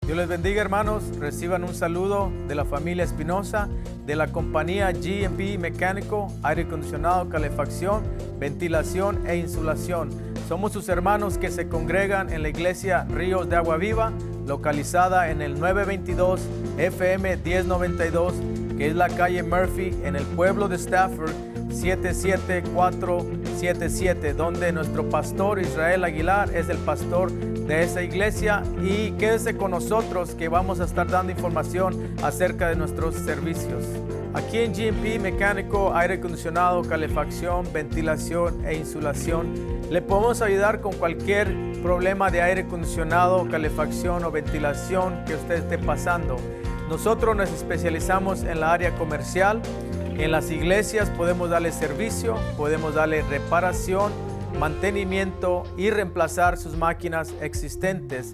Dios les bendiga, hermanos. Reciban un saludo de la familia Espinosa, de la compañía GMP Mecánico, aire acondicionado, calefacción, ventilación e insulación. Somos sus hermanos que se congregan en la iglesia Ríos de Agua Viva, localizada en el 922 FM 1092, que es la calle Murphy, en el pueblo de Stafford, 77477, donde nuestro pastor Israel Aguilar es el pastor de esa iglesia. Y quédese con nosotros que vamos a estar dando información acerca de nuestros servicios. Aquí en GMP Mecánico, aire acondicionado, calefacción, ventilación e insulación, le podemos ayudar con cualquier problema de aire acondicionado, calefacción o ventilación que usted esté pasando. Nosotros nos especializamos en la área comercial. En las iglesias podemos darle servicio, podemos darle reparación, mantenimiento y reemplazar sus máquinas existentes.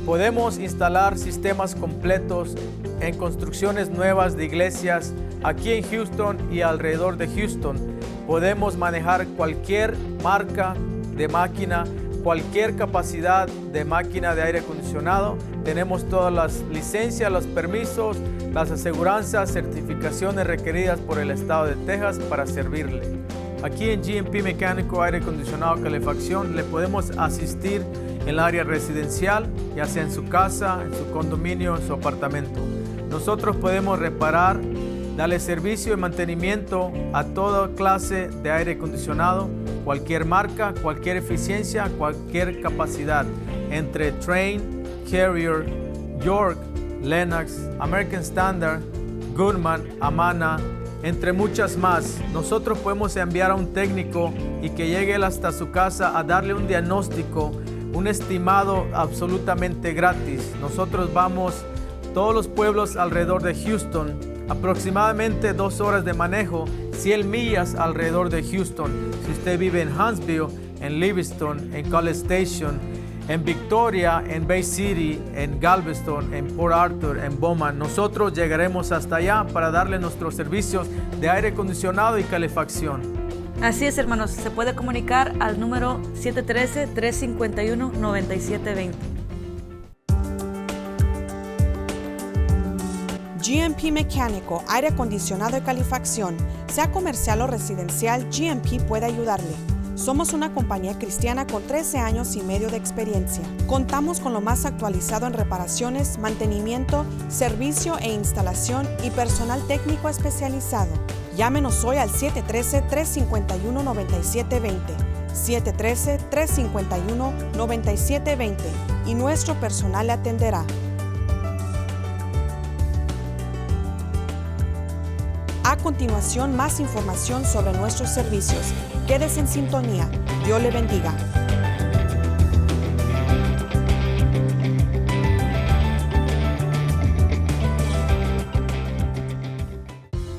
Podemos instalar sistemas completos en construcciones nuevas de iglesias aquí en Houston y alrededor de Houston. Podemos manejar cualquier marca de máquina, cualquier capacidad de máquina de aire acondicionado. Tenemos todas las licencias, los permisos, las aseguranzas, certificaciones requeridas por el estado de Texas para servirle. Aquí en GMP Mecánico, aire acondicionado, calefacción, le podemos asistir en el área residencial, ya sea en su casa, en su condominio, en su apartamento. Nosotros podemos reparar, darle servicio y mantenimiento a toda clase de aire acondicionado, cualquier marca, cualquier eficiencia, cualquier capacidad, entre Trane, Carrier, York, Lennox, American Standard, Goodman, Amana, entre muchas más. Nosotros podemos enviar a un técnico y que llegue él hasta su casa a darle un diagnóstico, un estimado absolutamente gratis. Nosotros vamos a todos los pueblos alrededor de Houston, aproximadamente 2 horas de manejo, 100 millas alrededor de Houston. Si usted vive en Huntsville, en Livingston, en College Station, en Victoria, en Bay City, en Galveston, en Port Arthur, en Bowman, nosotros llegaremos hasta allá para darle nuestros servicios de aire acondicionado y calefacción. Así es, hermanos, se puede comunicar al número 713-351-9720. GMP Mecánico, aire acondicionado y calefacción, sea comercial o residencial, GMP puede ayudarle. Somos una compañía cristiana con 13 años y medio de experiencia. Contamos con lo más actualizado en reparaciones, mantenimiento, servicio e instalación y personal técnico especializado. Llámenos hoy al 713-351-9720, 713-351-9720 y nuestro personal le atenderá. A continuación, más información sobre nuestros servicios. Quédese en sintonía. Dios le bendiga.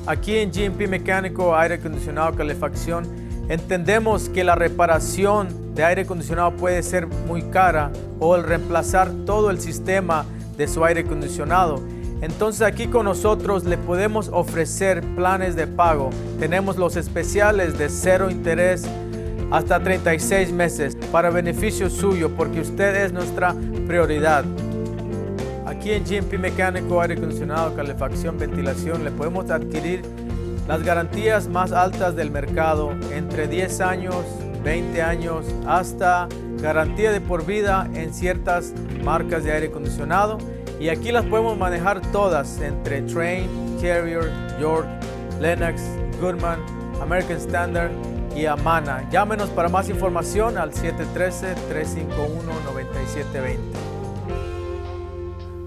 Aquí en GMP Mecánico, aire acondicionado, calefacción, entendemos que la reparación de aire acondicionado puede ser muy cara, o el reemplazar todo el sistema de su aire acondicionado. Entonces aquí con nosotros le podemos ofrecer planes de pago. Tenemos los especiales de 0 interés hasta 36 meses para beneficio suyo, porque usted es nuestra prioridad. Aquí en GMP Mecánico, aire acondicionado, calefacción, ventilación, le podemos adquirir las garantías más altas del mercado, entre 10 años, 20 años, hasta garantía de por vida en ciertas marcas de aire acondicionado. Y aquí las podemos manejar todas, entre Trane, Carrier, York, Lennox, Goodman, American Standard y Amana. Llámenos para más información al 713-351-9720.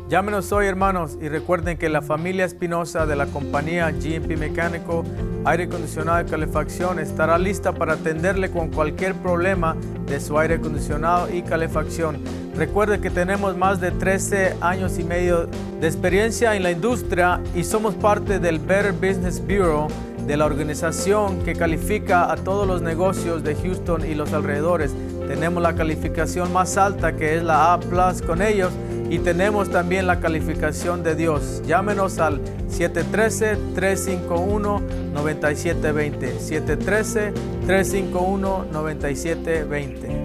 Llámenos hoy, hermanos, y recuerden que la familia Espinosa de la compañía GMP Mecánico, aire acondicionado y calefacción estará lista para atenderle con cualquier problema de su aire acondicionado y calefacción. Recuerde que tenemos más de 13 años y medio de experiencia en la industria y somos parte del Better Business Bureau, de la organización que califica a todos los negocios de Houston y los alrededores. Tenemos la calificación más alta, que es la A+ con ellos, y tenemos también la calificación de Dios. Llámenos al 713-351-9720, 713-351-9720.